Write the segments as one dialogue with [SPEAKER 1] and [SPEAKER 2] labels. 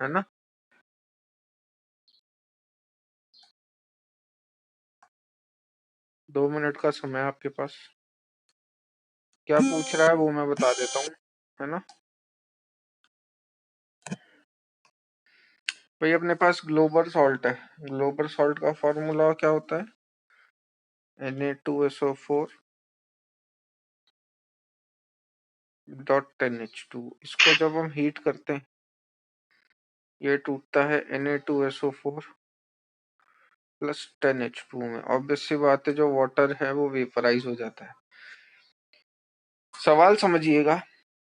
[SPEAKER 1] है ना। दो मिनट का समय आपके पास। क्या पूछ रहा है वो मैं बता देता हूँ, है ना। भाई अपने पास ग्लोबल सॉल्ट है। ग्लोबल सॉल्ट का फॉर्मूला क्या होता है, Na2SO4.10H2। इसको जब हम हीट करते हैं ये टूटता है Na2SO4 प्लस 10H2 में। ऑब्वियस सी बात है जो वाटर है वो वेपराइज हो जाता है। सवाल समझिएगा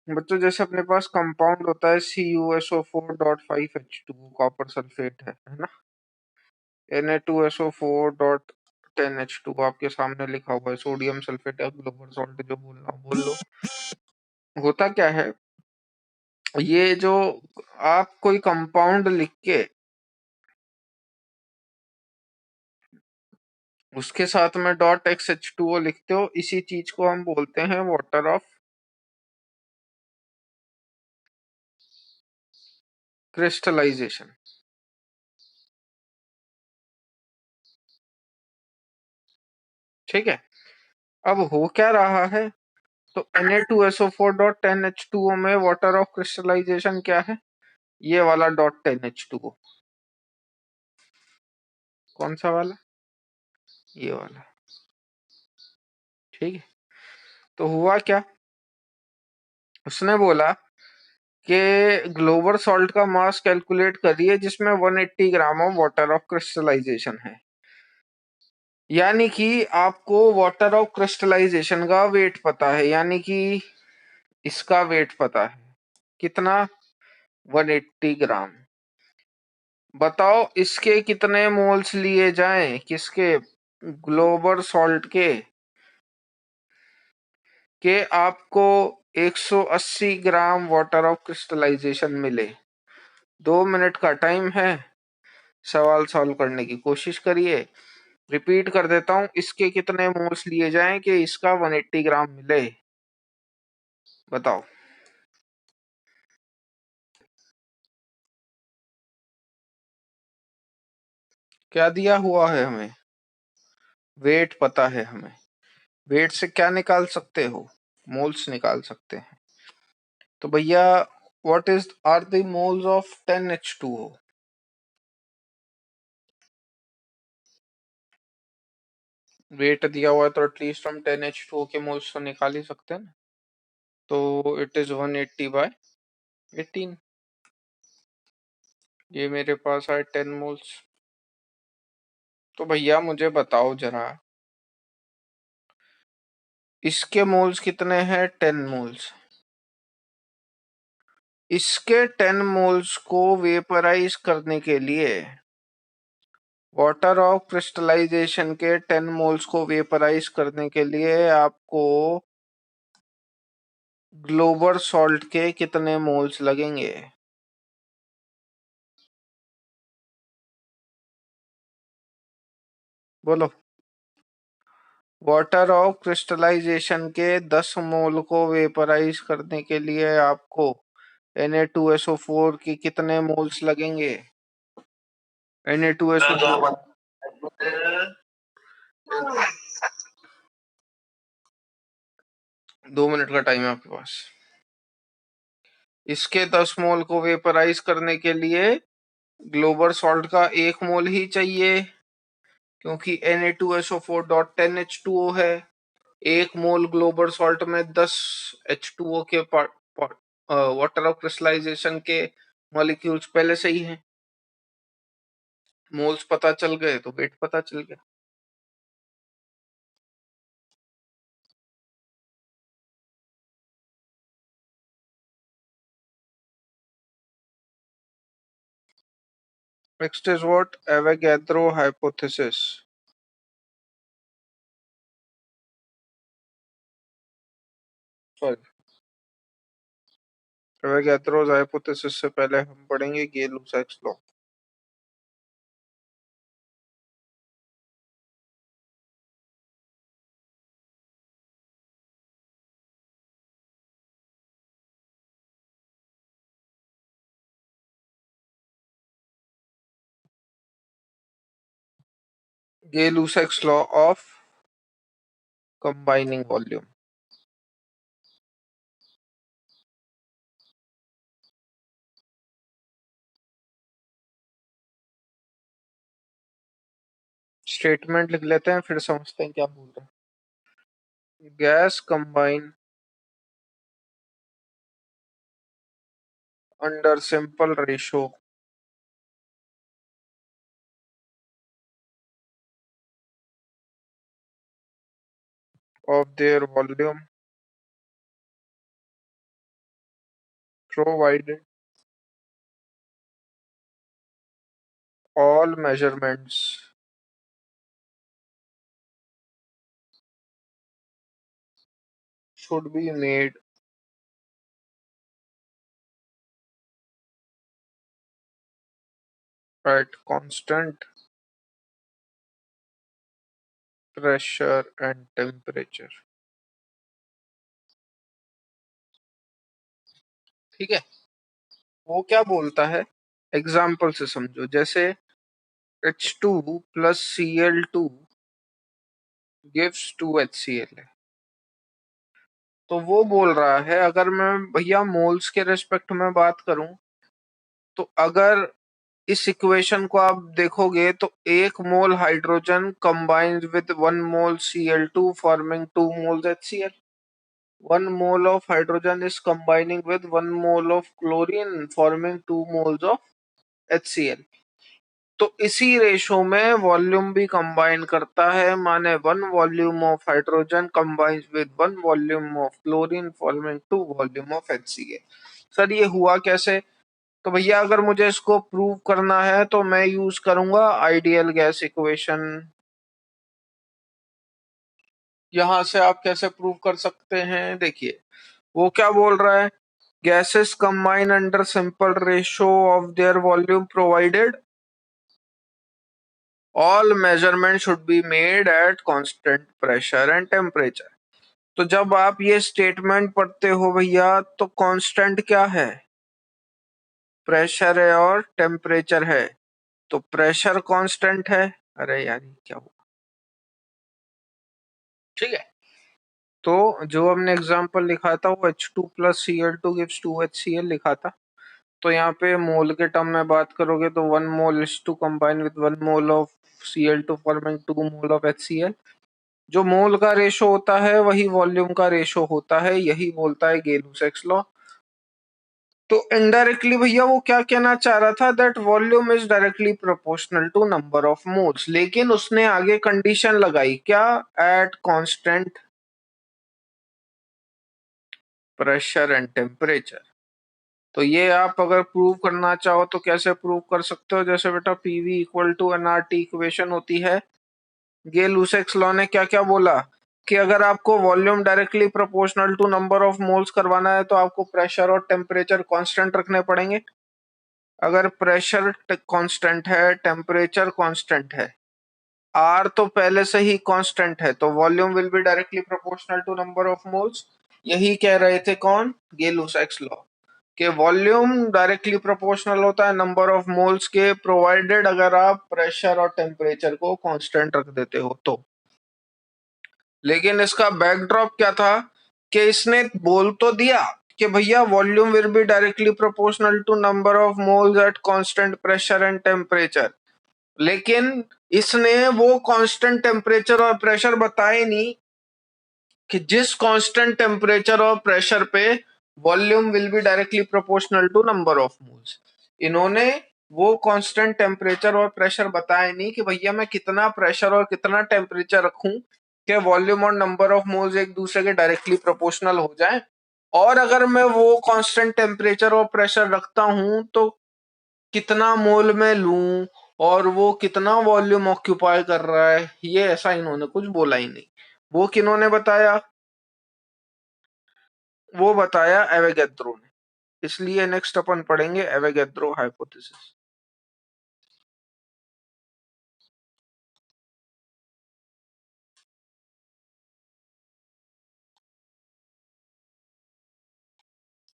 [SPEAKER 1] बच्चों, जैसे अपने पास कंपाउंड होता है CuSO4.5H2 कॉपर सल्फेट है ना। Na2SO4.10H2 आपके सामने लिखा हुआ है, सोडियम सल्फेट या ग्लोबल सॉल्ट जो बोलना बोल लो। होता क्या है, ये जो आप कोई कंपाउंड लिख के उसके साथ में .XH2O लिखते हो, इसी चीज को हम बोलते हैं वाटर ऑफ क्रिस्टलाइजेशन। ठीक है, अब हो क्या रहा है, तो Na2SO4.10H2O में वाटर ऑफ क्रिस्टलाइजेशन क्या है, ये वाला .10H2O। कौन सा वाला, ये वाला। ठीक है, तो हुआ क्या, उसने बोला कि ग्लोबल सॉल्ट का मास कैलकुलेट करिए जिसमें 180 gram of water of crystallization है। यानी कि आपको वाटर ऑफ क्रिस्टलाइजेशन का वेट पता है, यानी कि इसका वेट पता है कितना, 180 ग्राम। बताओ इसके कितने मोल्स लिए जाएं, किसके, ग्लोबल सॉल्ट के आपको 180 ग्राम वाटर ऑफ क्रिस्टलाइजेशन मिले। 2 मिनट का टाइम है, सवाल सॉल्व करने की कोशिश करिए। रिपीट कर देता हूं, इसके कितने मोल्स लिए जाएं कि इसका 180 ग्राम मिले, बताओ। क्या दिया हुआ है हमें, वेट पता है हमें। वेट से क्या निकाल सकते हो, मोल्स निकाल सकते हैं। तो भैया what is are the moles of 10H2O। Weight दिया हुआ है तो एटलीस्ट हम 10H2O के मोल्स तो निकाल ही सकते हैं ना। तो इट इज 180/18। ये मेरे पास है 10 मोल्स। तो भैया मुझे बताओ जरा, इसके मोल्स कितने हैं, 10 मोल्स। इसके 10 मोल्स को वेपराइज करने के लिए, वाटर ऑफ क्रिस्टलाइजेशन के 10 मोल्स को वेपराइज करने के लिए आपको ग्लोबल सॉल्ट के कितने मोल्स लगेंगे, बोलो। वाटर ऑफ क्रिस्टलाइजेशन के 10 मोल को वेपराइज करने के लिए आपको Na2SO4 के कितने मोल्स लगेंगे, Na2SO4। 2 मिनट का टाइम है आपके पास। इसके 10 मोल को वेपराइज करने के लिए ग्लोबल सॉल्ट का 1 मोल ही चाहिए, क्योंकि Na2SO4.10H2O है। 1 मोल ग्लोबल सॉल्ट में 10 H2O के वाटर ऑफ क्रिस्टलाइजेशन के मॉलिक्यूल्स पहले से ही हैं। मोल्स पता चल गए तो वेट पता चल गया। Next is what, Avogadro hypothesis. Sorry, Avogadro hypothesis से पहले हम पढ़ेंगे Gay-Lussac's law. Gay-Lussac's law of combining volume. Statement लिख लेते हैं फिर समझते हैं क्या बोल रहे हैं। Gas combine under simple ratio of their volume provided all measurements should be made at constant pressure and temperature। ठीक है, वो क्या बोलता है एग्जाम्पल से समझो। जैसे H2 plus Cl2 gives 2HCl है, तो वो बोल रहा है अगर मैं भैया मोल्स के रेस्पेक्ट में बात करूं तो अगर इस इक्वेशन को आप देखोगे तो 1 मोल hydrogen combined with 1 mole Cl2 forming 2 moles HCl। 1 mole of hydrogen is combining with 1 mole of chlorine forming 2 moles of HCl। तो इसी रेशो में वॉल्यूम भी कंबाइन करता है, माने 1 volume of hydrogen combines with 1 volume of chlorine forming 2 volume of HCl। Sir ये हुआ कैसे? तो भैया अगर मुझे इसको प्रूव करना है तो मैं यूज करूंगा आइडियल गैस इक्वेशन। यहां से आप कैसे प्रूव कर सकते हैं, देखिए वो क्या बोल रहा है, gases combine under simple ratio of their volume provided all measurement should be made at constant pressure and temperature. तो जब आप ये स्टेटमेंट पढ़ते हो भैया तो कांस्टेंट क्या है, प्रेशर है और टेम्परेचर है। तो प्रेशर कांस्टेंट है, अरे यार ये क्या हुआ, ठीक है। तो जो हमने एग्जांपल लिखा था वो H2 plus Cl2 gives 2HCl लिखा था। तो यहाँ पे मोल के टर्म में बात करोगे तो 1 मोल is to combine with 1 mole of Cl2 forming 2 mole of HCl। जो मोल का रेशो होता है वही वॉल्यूम का रेशो होता है, यही बोलता है गेलुसेक्स लॉ। तो इनडायरेक्टली भैया वो क्या कहना चाह रहा था, that volume is directly proportional to number of moles, लेकिन उसने आगे कंडीशन लगाई क्या, at constant pressure and temperature. तो ये आप अगर प्रूव करना चाहो तो कैसे प्रूव कर सकते हो, जैसे बेटा PV equal to nRT equation होती है। गेल-लुसैक्स लॉ ने क्या क्या बोला कि अगर आपको volume directly proportional to number of moles करवाना है तो आपको प्रेशर और टेम्परेचर कांस्टेंट रखने पड़ेंगे। अगर प्रेशर कांस्टेंट है, टेम्परेचर कांस्टेंट है, आर तो पहले से ही कांस्टेंट है, तो volume will be directly proportional to number of moles. यही कह रहे थे कौन, गेल-लुसैक्स लॉ कि वॉल्यूम डायरेक्टली प्रोपोर्शनल होता है नंबर ऑफ मोल्स के, प्रोवाइडेड अगर आप प्रेशर और टेम्परेचर को कांस्टेंट रख देते हो तो। लेकिन इसका बैकड्रॉप क्या था कि इसने बोल तो दिया कि भैया volume will be directly proportional to number of moles at constant pressure and temperature, लेकिन इसने वो कांस्टेंट टेम्परेचर और प्रेशर बताए नहीं कि जिस कांस्टेंट टेम्परेचर और प्रेशर पे volume will be directly proportional to number of moles. इन्होंने वो कांस्टेंट टेम्परेचर और प्रेशर बताए नहीं कि भैया मैं कितना प्रेशर और कितना टेम्परेचर रखूं कि वॉल्यूम और नंबर ऑफ मोल्स एक दूसरे के डायरेक्टली प्रोपोर्शनल हो जाए। और अगर मैं वो कांस्टेंट टेम्परेचर और प्रेशर रखता हूं तो कितना मोल में लूं और वो कितना वॉल्यूम ऑक्यूपाई कर रहा है, ये ऐसा इन्होंने कुछ बोला ही नहीं। वो किन्होंने बताया, वो बताया एवोगैड्रो ने। इसलिए नेक्स्ट अपन पढ़ेंगे Avogadro hypothesis.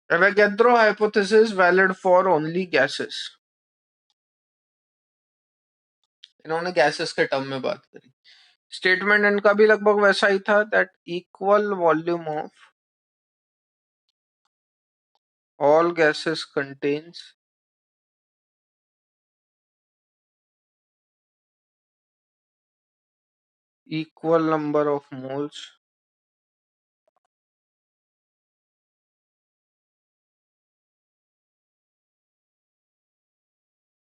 [SPEAKER 1] Avogadro hypothesis valid for only gases. इन्होंने गैसेस के टर्म में बात करी। स्टेटमेंट इनका भी लगभग वैसा ही था, that equal volume of all gases contains equal number of moles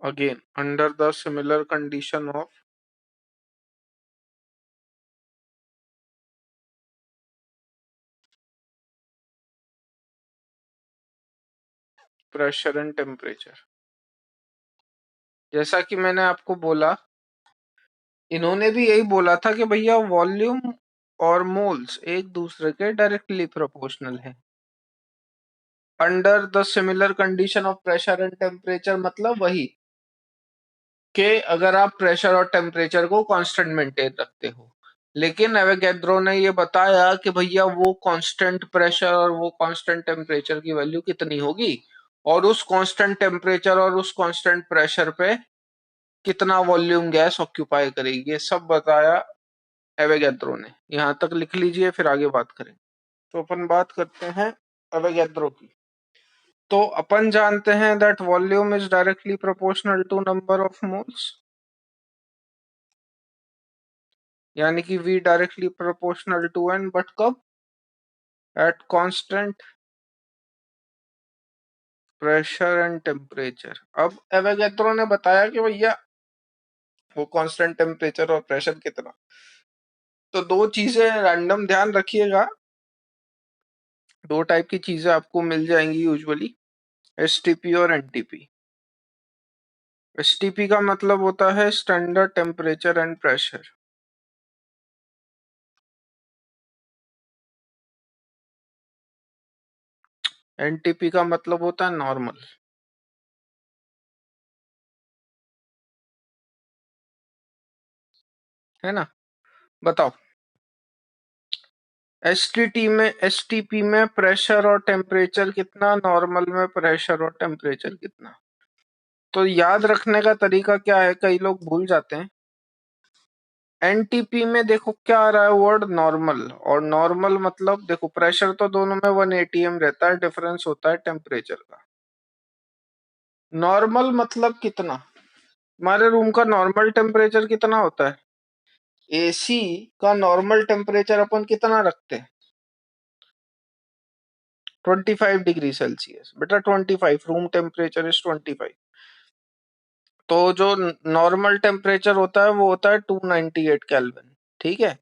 [SPEAKER 1] again under the similar condition of pressure and temperature। जैसा कि मैंने आपको बोला, इन्होंने भी यही बोला था कि भैया वॉल्यूम और मोल्स एक दूसरे के डायरेक्टली प्रोपोर्शनल है under the similar condition of pressure and temperature. मतलब वही कि अगर आप प्रेशर और टेम्परेचर को कांस्टेंट मेंटेन रखते हो। लेकिन एवोगैड्रो ने ये बताया कि भैया वो कांस्टेंट प्रेशर और वो कांस्टेंट टेम्परेचर की वैल्यू कितनी होगी, और उस कांस्टेंट टेम्परेचर और उस कांस्टेंट प्रेशर पे कितना वॉल्यूम गैस ऑक्यूपाई करेगी, ये सब बताया एवोगैड्रो ने। यहां तक लिख लीजिए, फिर आगे बात करें। तो अपन बात करते हैं एवोगैड्रो की। तो अपन जानते हैं that volume is directly proportional to number of moles, यानी कि V directly proportional to N, but कब? At constant pressure and temperature. अब एवोगैड्रो ने बताया कि भैया वो कांस्टेंट टेम्परेचर और प्रेशर कितना। तो दो चीजें रैंडम ध्यान रखिएगा, दो टाइप की चीजें आपको मिल जाएंगी यूजुअली, एसटीपी और एनटीपी। एसटीपी का मतलब होता है standard temperature and pressure, NTP का मतलब होता है नॉर्मल, है ना। बताओ, एसटीपी में प्रेशर और टेम्परेचर कितना, नॉर्मल में प्रेशर और टेम्परेचर कितना। तो याद रखने का तरीका क्या है, कई लोग भूल जाते हैं। एनटीपी में देखो क्या आ रहा है वर्ड, नॉर्मल। और नॉर्मल मतलब देखो प्रेशर तो दोनों में 1 atm रहता है, डिफरेंस होता है टेम्परेचर का। नॉर्मल मतलब कितना, हमारे रूम का नॉर्मल टेम्परेचर कितना होता है, एसी का नॉर्मल टेम्परेचर अपन कितना रखते हैं, 25 डिग्री सेल्सियस। बेटा 25, रूम टेम्परेचर इज 25। तो जो नॉर्मल टेम्परेचर होता है वो होता है 298 केल्विन, ठीक है।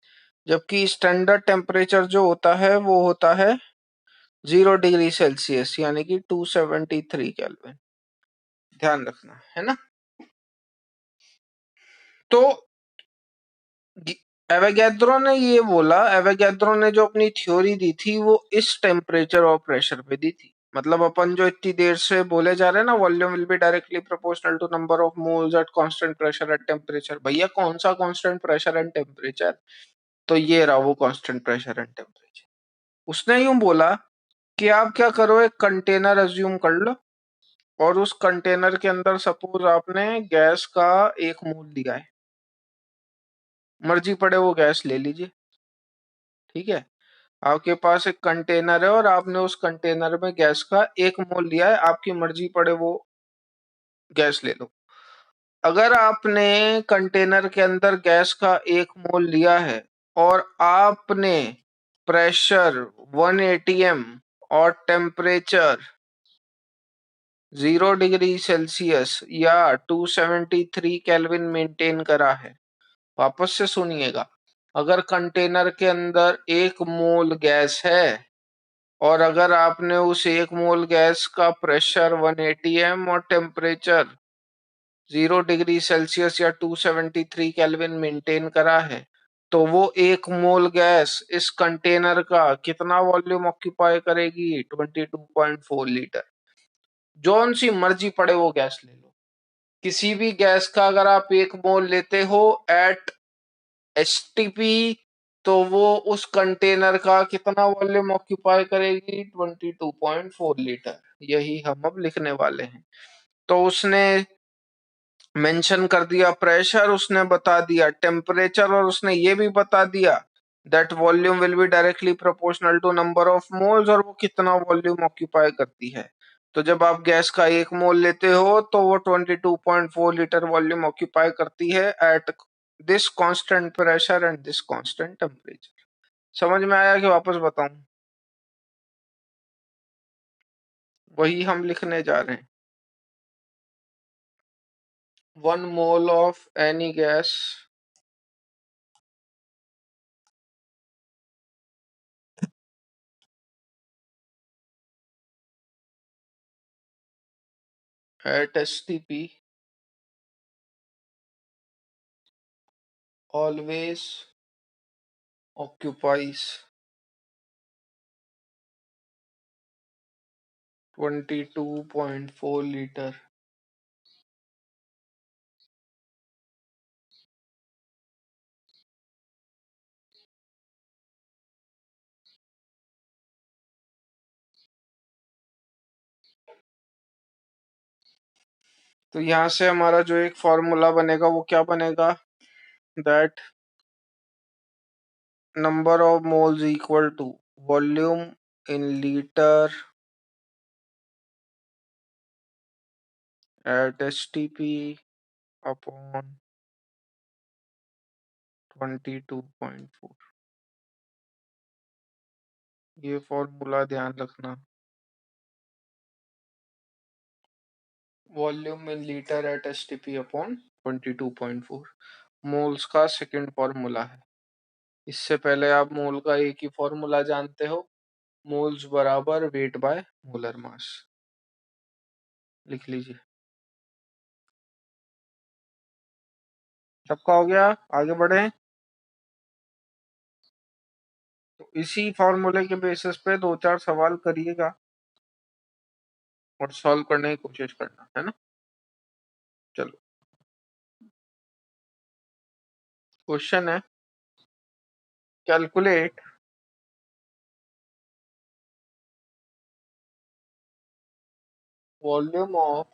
[SPEAKER 1] जबकि स्टैंडर्ड टेम्परेचर जो होता है वो होता है 0 डिग्री सेल्सियस, यानी कि 273 केल्विन। ध्यान रखना है ना। तो एवोगैड्रो ने ये बोला, एवोगैड्रो ने जो अपनी थ्योरी दी थी वो इस टेम्परेचर और प्रेशर पे दी थी। मतलब अपन जो इतनी देर से बोले जा रहे हैं ना, volume will be directly proportional to number of moles at constant pressure at temperature. भैया कौन सा कांस्टेंट प्रेशर एंड टेम्परेचर, तो ये रहा वो कांस्टेंट प्रेशर एंड टेम्परेचर। उसने यूं बोला कि आप क्या करो, एक कंटेनर अज्यूम कर लो, और उस कंटेनर के अंदर सपोज आपने गैस का 1 मोल दिया है, मर्जी पड़े वो गैस ले लीजिए, ठीक है। आपके पास एक कंटेनर है और आपने उस कंटेनर में गैस का 1 मोल लिया है, आपकी मर्जी पड़े वो गैस ले लो। अगर आपने कंटेनर के अंदर गैस का 1 मोल लिया है और आपने प्रेशर 1 atm और टेम्परेचर 0 डिग्री सेल्सियस या 273 केल्विन मेंटेन करा है, वापस से सुनिएगा, अगर कंटेनर के अंदर 1 मोल गैस है और अगर आपने उस 1 मोल गैस का प्रेशर 1 atm और टेम्परेचर 0 डिग्री सेल्सियस या 273 केल्विन मेंटेन करा है, तो वो 1 मोल गैस इस कंटेनर का कितना वॉल्यूम ऑक्यूपाई करेगी, 22.4 लीटर। जौन सी मर्जी पड़े वो गैस ले लो, किसी भी गैस का अगर आप 1 मोल लेते हो एट एसटीपी, तो वो उस कंटेनर का कितना वॉल्यूम ऑक्यूपाई करेगी, 22.4 लीटर। यही हम अब लिखने वाले हैं। तो उसने मेंशन कर दिया, प्रेशर उसने बता दिया, टेम्परेचर, और उसने ये भी बता दिया that volume will be directly proportional to number of moles, और वो कितना वॉल्यूम ऑक्यूपाई करती है। तो जब आप गैस का 1 मोल लेते हो तो वो 22.4 लीटर वॉल्यूम ऑक्यूपाई करती है at this constant pressure and this constant temperature. समझ में आया कि वापस बताऊं? वही हम लिखने जा रहे हैं। 1 mole of any gas at STP always occupies 22.4 liter तो यहां से हमारा जो एक फॉर्मूला बनेगा वो क्या बनेगा, that number of moles equal to volume in litre at STP upon 22.4। ये फॉर्मूला ध्यान रखना, volume in litre at STP upon 22.4 moles का सेकंड फॉर्मूला है। इससे पहले आप मोल का एक ही फॉर्मूला जानते हो, मोल्स बराबर वेट बाय मोलर मास। लिख लीजिए। सबका हो गया, आगे बढ़े। तो इसी फॉर्मूले के बेसिस पे 2-4 सवाल करिएगा और सॉल्व करने की कोशिश करना है ना। चलो, क्वेश्चन है, calculate volume of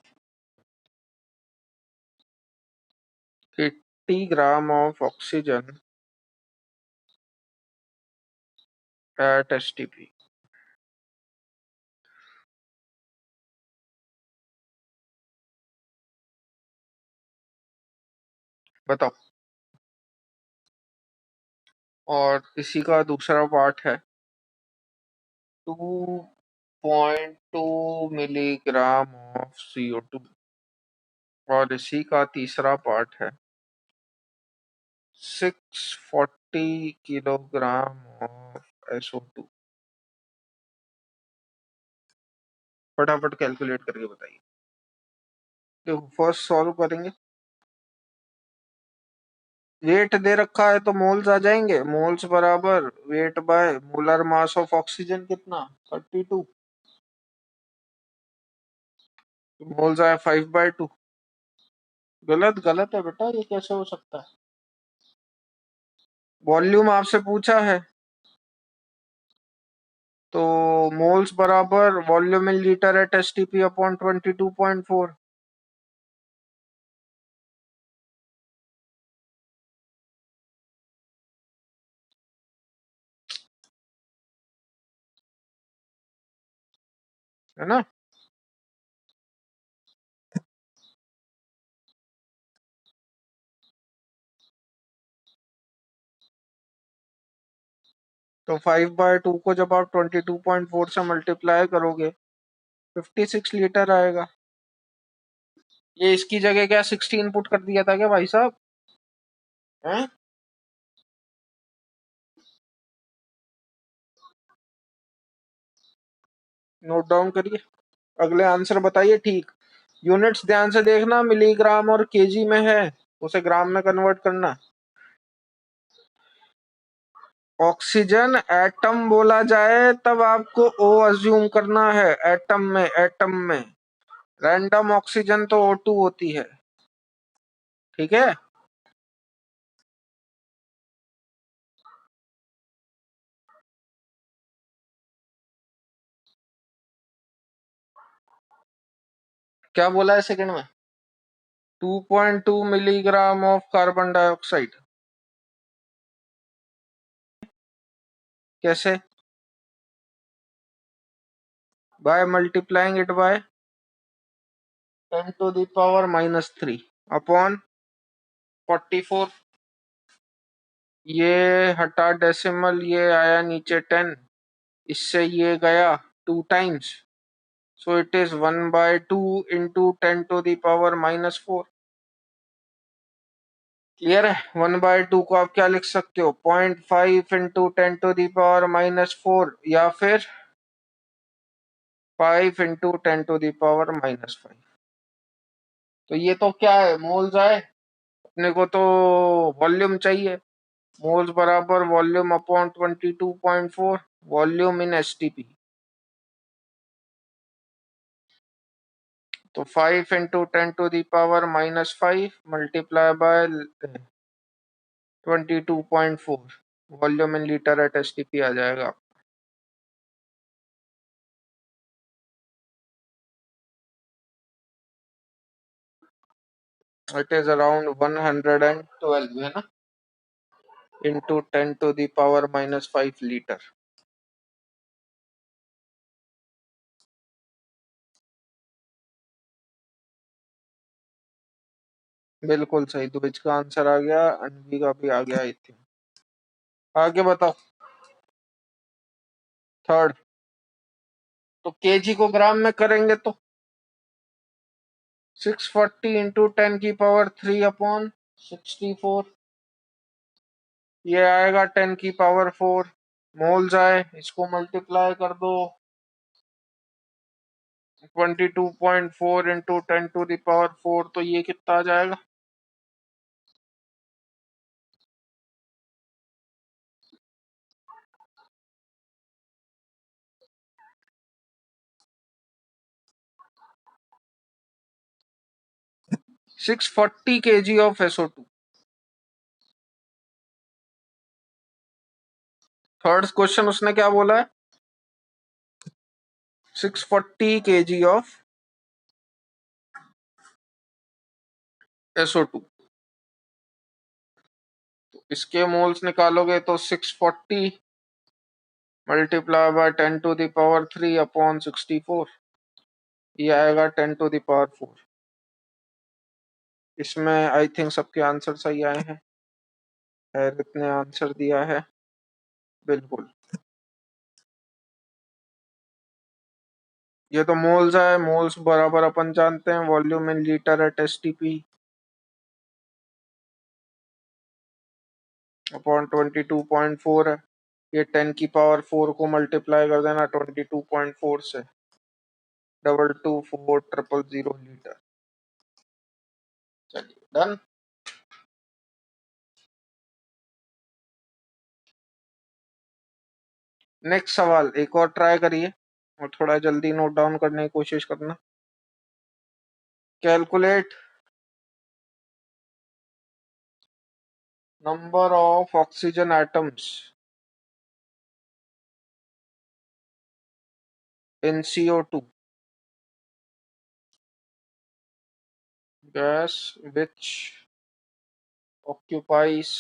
[SPEAKER 1] 80 gram of oxygen at STP। बताओ। और इसी का दूसरा पार्ट है 2.2 मिलीग्राम ऑफ CO2, और इसी का तीसरा पार्ट है 640 किलोग्राम ऑफ SO2। फटाफट कैलकुलेट करके बताइए। देखो, फर्स्ट सॉल्व करेंगे, वेट दे रखा है तो मोल्स आ जाएंगे, मोल्स बराबर weight by molar mass of oxygen कितना 32, मोल्स आया 5/2। गलत गलत है बेटा, ये कैसे हो सकता है? वॉल्यूम आपसे पूछा है तो मोल्स बराबर volume in litre at STP upon 22.4। है ना। तो 5/2 को जब आप 22.4 से मल्टीप्लाई करोगे 56 लीटर आएगा। ये इसकी जगह क्या 16 पुट कर दिया था क्या भाई साहब? हैं? नोट डाउन करिए, अगले आंसर बताइए ठीक। यूनिट्स ध्यान से देखना, मिलीग्राम और केजी में है, उसे ग्राम में कन्वर्ट करना। ऑक्सीजन एटम बोला जाए तब आपको ओ अज्यूम करना है, एटम में, एटम में। रैंडम ऑक्सीजन तो O2 होती है, ठीक है। क्या बोला है सेकंड में? 2.2 मिलीग्राम ऑफ कार्बन डाइऑक्साइड। कैसे? By multiplying it by 10⁻³ upon 44। ये हटा डेसिमल, ये आया नीचे 10, इससे ये गया 2 times, so it is 1/2 into 10⁻⁻4। Clear है? 1/2 को आप क्या लिख सकते हो? 0.5 इंटू 10⁻⁻4 या फिर 5 इंटू 10⁻⁻5। तो ये तो क्या है? मोल्स आए। अपने को तो वॉल्यूम चाहिए। मोल्स बराबर volume upon 22.4, volume in STP. तो 5 into 10⁻⁻5 multiply by 22.4, volume in litre at STP आ जाएगा। इट इज अराउंड 112 है ना, इंटू 10⁻⁻5 लीटर। बिल्कुल सही, द्विज का आंसर आ गया, अनवी का भी आ गया आई थिंक। आगे बताओ। थर्ड। तो केजी को ग्राम में करेंगे तो 640 इंटू 10⁻³ अपॉन 64, ये आएगा 10⁻⁴। मोल्स आए, इसको मल्टीप्लाई कर दो 22.4 इंटू 10⁻⁴, तो ये कितना आ जाएगा? Six 40 kg of SO2। Third question उसने क्या बोला है? 640 kg ऑफ SO2। तो इसके मोल्स निकालोगे तो 640 मल्टीप्लाई बाय 10⁻³ अपॉन 64, ये आएगा 10⁻⁴। इसमें आई थिंक सबके आंसर सही आए हैं। हैरित ने आंसर दिया है बिल्कुल। ये तो मोल्स है, मोल्स बराबर अपन जानते हैं volume in litre at STP upon 22.4 है। ये 10⁻⁴ को मल्टीप्लाई कर देना 22.4 से, 224,000 लीटर। चलिए डन। नेक्स्ट सवाल एक और ट्राई करिए और थोड़ा जल्दी नोट डाउन करने की कोशिश करना। Calculate number of oxygen atoms in CO2 gas which occupies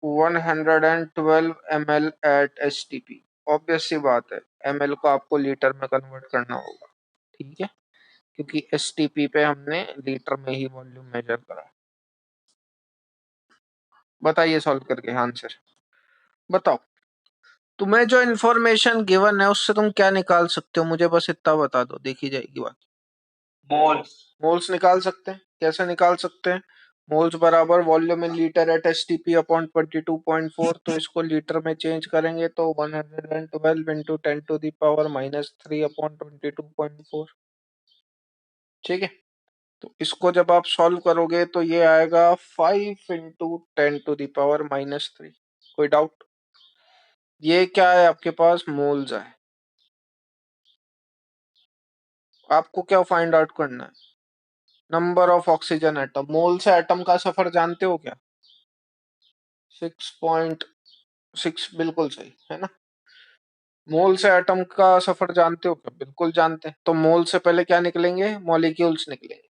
[SPEAKER 1] 112 ml at STP। Obvious सी बात है, ml को आपको लीटर में कन्वर्ट करना होगा, ठीक है, क्योंकि STP पे हमने लीटर में ही वॉल्यूम मेजर करा। बताइए सॉल्व करके आंसर बताओ। तुम्हें जो इन्फॉर्मेशन गिवन है उससे तुम क्या निकाल सकते हो, मुझे बस इतना बता दो, देखी जाएगी बात। मोल्स। मोल्स निकाल सकते हैं। कैसे निकाल सकते हैं? मोल्स बराबर volume in litre at STP upon 22.4, तो इसको लीटर में चेंज करेंगे तो 112 इंटू 10⁻³ अपॉन 22.4। ठीक है, तो इसको जब आप सॉल्व करोगे तो ये आएगा 5 इंटू 10⁻⁻3। कोई डाउट? ये क्या है आपके पास? मोल्स है। आपको क्या फाइंड आउट करना है? Number of oxygen atom. Mole से एटम का सफर जानते हो क्या? 6.6, बिल्कुल सही है ना। मोल से एटम का सफर जानते हो क्या? बिल्कुल जानते हैं। तो मोल से पहले क्या निकलेंगे? मॉलिक्यूल्स निकलेंगे।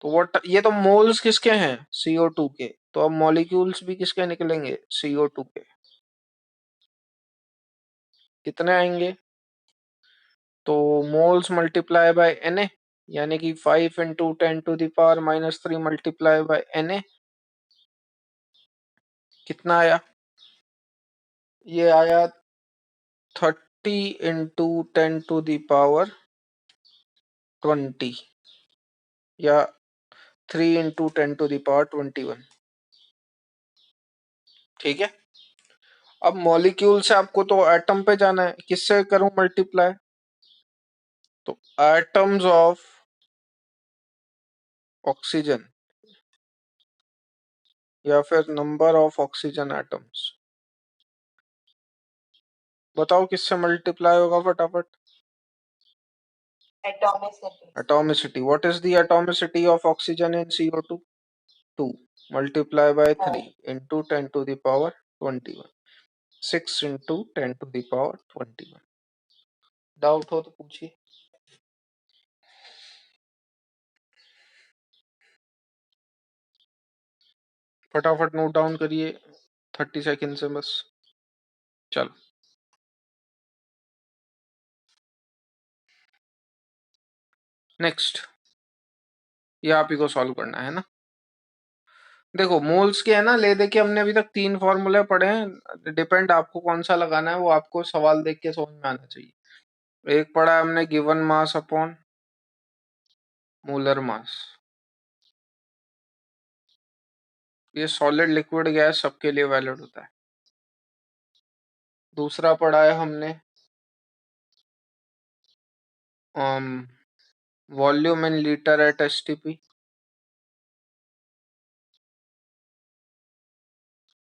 [SPEAKER 1] तो what ये तो मोल्स किसके हैं? CO2 के। तो अब मॉलिक्यूल्स भी किसके निकलेंगे? CO2 के। कितने आएंगे? तो मोल्स मल्टीप्लाई बाय Na, यानी कि 5 इंटू 10⁻³ मल्टीप्लाई बाय Na। कितना आया? ये आया 30 इंटू 10⁻20, या 3 इंटू 10⁻21। ठीक है। अब मॉलिक्यूल से आपको तो एटम पे जाना है, किससे करूं मल्टीप्लाई? तो एटम्स ऑफ ऑक्सीजन, या फिर नंबर ऑफ ऑक्सीजन एटम्स। बताओ किससे मल्टीप्लाई होगा फटाफट? Atomicity. What is the atomicity of oxygen in CO2? 2 multiply by 3 into 10⁻21, 6 into 10⁻21। Doubt हो तो पूछिए। फटाफट नोट डाउन करिए, 30 सेकेंड से बस। चलो नेक्स्ट, ये आप ही को सॉल्व करना है ना। देखो मोल्स के है ना, ले दे के हमने अभी तक 3 फॉर्मूले पढ़े हैं। डिपेंड आपको कौन सा लगाना है, वो आपको सवाल देख के समझ में आना चाहिए। एक पढ़ा है हमने given mass upon molar mass. ये सॉलिड लिक्विड गैस सबके लिए वैलिड होता है। दूसरा पढ़ा है हमने volume in litre at STP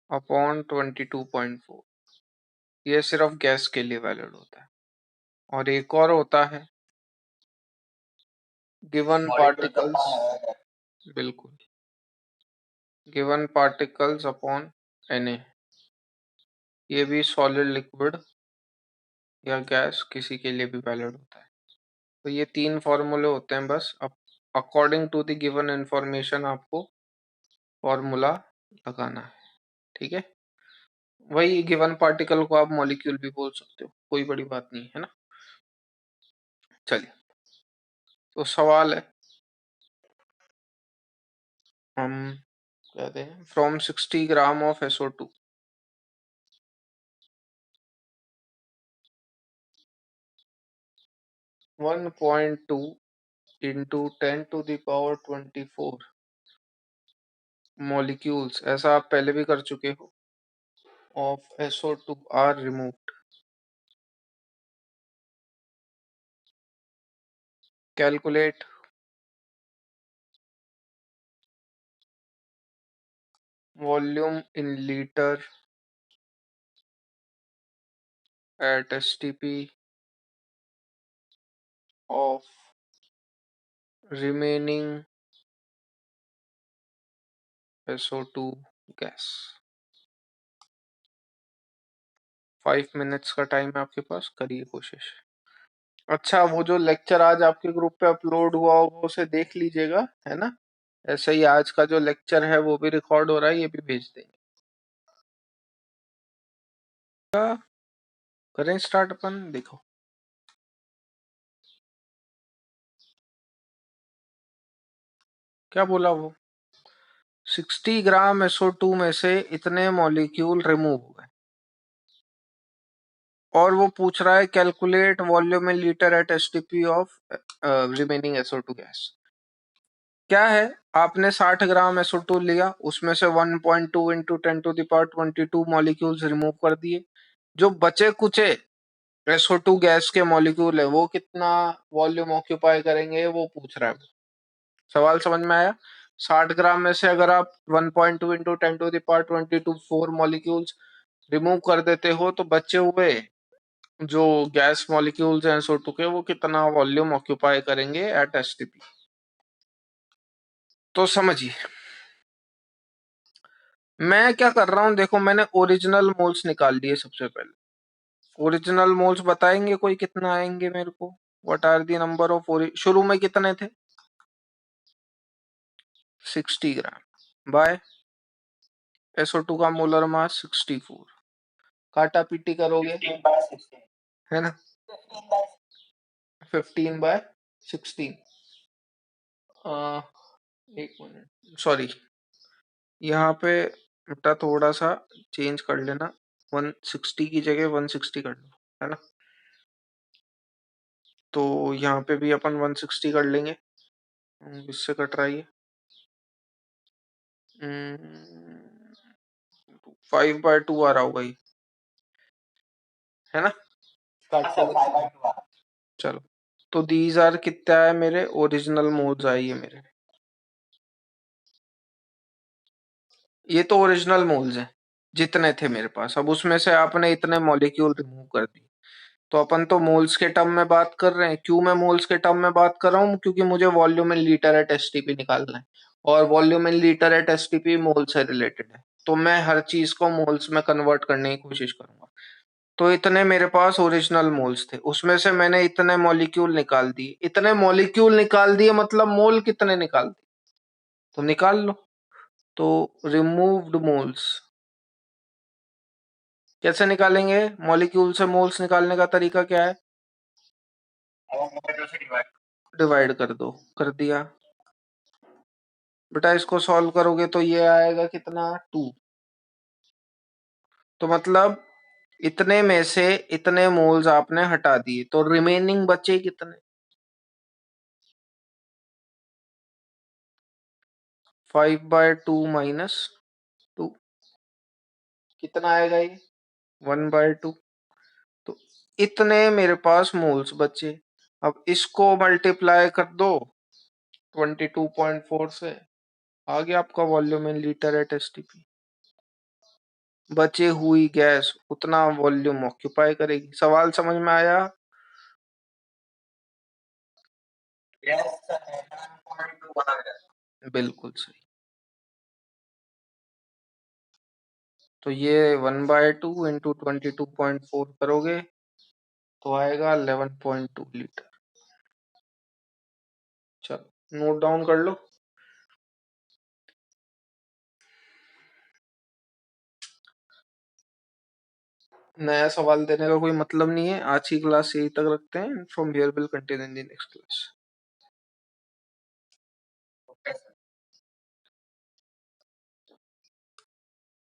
[SPEAKER 1] upon 22.4। ये सिर्फ गैस के लिए वैलिड होता है। और एक और होता है गिवन पार्टिकल्स, बिल्कुल, गिवन पार्टिकल्स अपॉन Na। ये भी सॉलिड लिक्विड या गैस किसी के लिए भी वैलिड होता है। तो ये 3 फॉर्मूले होते हैं बस। अब according to the given information आपको फॉर्मूला लगाना है। ठीक है। वही गिवन पार्टिकल को आप मॉलिक्यूल भी बोल सकते हो, कोई बड़ी बात नहीं है ना। चलिए, तो सवाल है, हम कहते हैं from 60 gram of SO2 1.2 into 10⁻24 molecules, ऐसा आप पहले भी कर चुके हो, of SO2 are removed. Calculate volume in litre at STP of remaining SO2 gas. 5 minutes का टाइम है आपके पास, करिए कोशिश। अच्छा, वो जो लेक्चर आज आपके ग्रुप पे अपलोड हुआ होगा उसे देख लीजिएगा, है ना। ऐसे ही आज का जो लेक्चर है वो भी रिकॉर्ड हो रहा है, ये भी भेज देंगे। करें स्टार्ट अपन। देखो क्या बोला वो, 60 ग्राम SO2 में से इतने मॉलिक्यूल रिमूव हुए, और वो पूछ रहा है calculate volume in litre at STP of remaining SO2 gas. क्या है, आपने 60 ग्राम SO2 लिया, उसमें से 1.2 इंटू 10⁻22 मॉलिक्यूल्स रिमूव कर दिए। जो बचे कुचे SO2 गैस के मॉलिक्यूल है वो कितना वॉल्यूम ऑक्यूपाई करेंगे, वो पूछ रहा है। सवाल समझ में आया? 60 ग्राम में से अगर आप 1.2 इंटू 10⁻22 4 मॉलिक्यूल्स रिमूव कर देते हो, तो बचे हुए जो गैस मॉलिक्यूल्स हैं SO2 के, वो कितना वॉल्यूम ऑक्यूपाई करेंगे एट STP। तो समझिए मैं क्या कर रहा हूं। देखो मैंने ओरिजिनल मोल्स निकाल दिए सबसे पहले, ओरिजिनल मोल्स बताएंगे कोई कितना आएंगे मेरे को? What are the number of शुरू में कितने थे? 60 ग्राम बाय SO2 का मोलर मास 64। काटा पीटी करोगे है ना? 15/16। एक मिनट, सॉरी, यहाँ पे बेटा थोड़ा सा चेंज कर लेना, 160 की जगह 160 कर लो, है ना? तो यहाँ पे भी अपन 160 कर लेंगे। इससे कट रहा है 5/2 आ रहा होगा ये, है ना? चलो, तो दीज आर कितना है मेरे ओरिजिनल मोड्स आए ये मेरे। ये तो ओरिजिनल मोल्स हैं जितने थे मेरे पास। अब उसमें से आपने इतने मॉलिक्यूल रिमूव कर दिए, तो अपन तो मोल्स के टर्म में बात कर रहे हैं। क्यों मैं मोल्स के टर्म में बात कर रहा हूँ? क्योंकि मुझे volume in litre at STP निकालना है, और volume in litre at STP mole से रिलेटेड है, तो मैं हर चीज को मोल्स में कन्वर्ट करने की कोशिश करूंगा। तो इतने मेरे पास ओरिजिनल मोल्स थे, उसमें से मैंने इतने मॉलिक्यूल निकाल दिए। इतने मॉलिक्यूल निकाल दिए मतलब मोल कितने निकाल दिए, तो निकाल लो। तो रिमूव्ड मोल्स कैसे निकालेंगे? मॉलिक्यूल से मोल्स निकालने का तरीका क्या है? डिवाइड कर दो। कर दिया बेटा। इसको सॉल्व करोगे तो ये आएगा कितना? 2। तो मतलब इतने में से इतने मोल्स आपने हटा दिए, तो रिमेनिंग बचे कितने? 5/2 - 2 कितना आएगा ये? 1/2। तो इतने मेरे पास मोल्स बचे। अब इसको मल्टीप्लाई कर दो 22.4 से, आ गया आपका volume in litre at STP. बचे हुई गैस उतना वॉल्यूम ऑक्यूपाई करेगी। सवाल समझ में आया? बिल्कुल सही। तो ये 1/2 × 22.4 करोगे तो आएगा 11.2 लीटर। चलो नोट डाउन कर लो। नया सवाल देने का कोई मतलब नहीं है। आज की क्लास यही तक रखते हैं। From here will continue in the next class.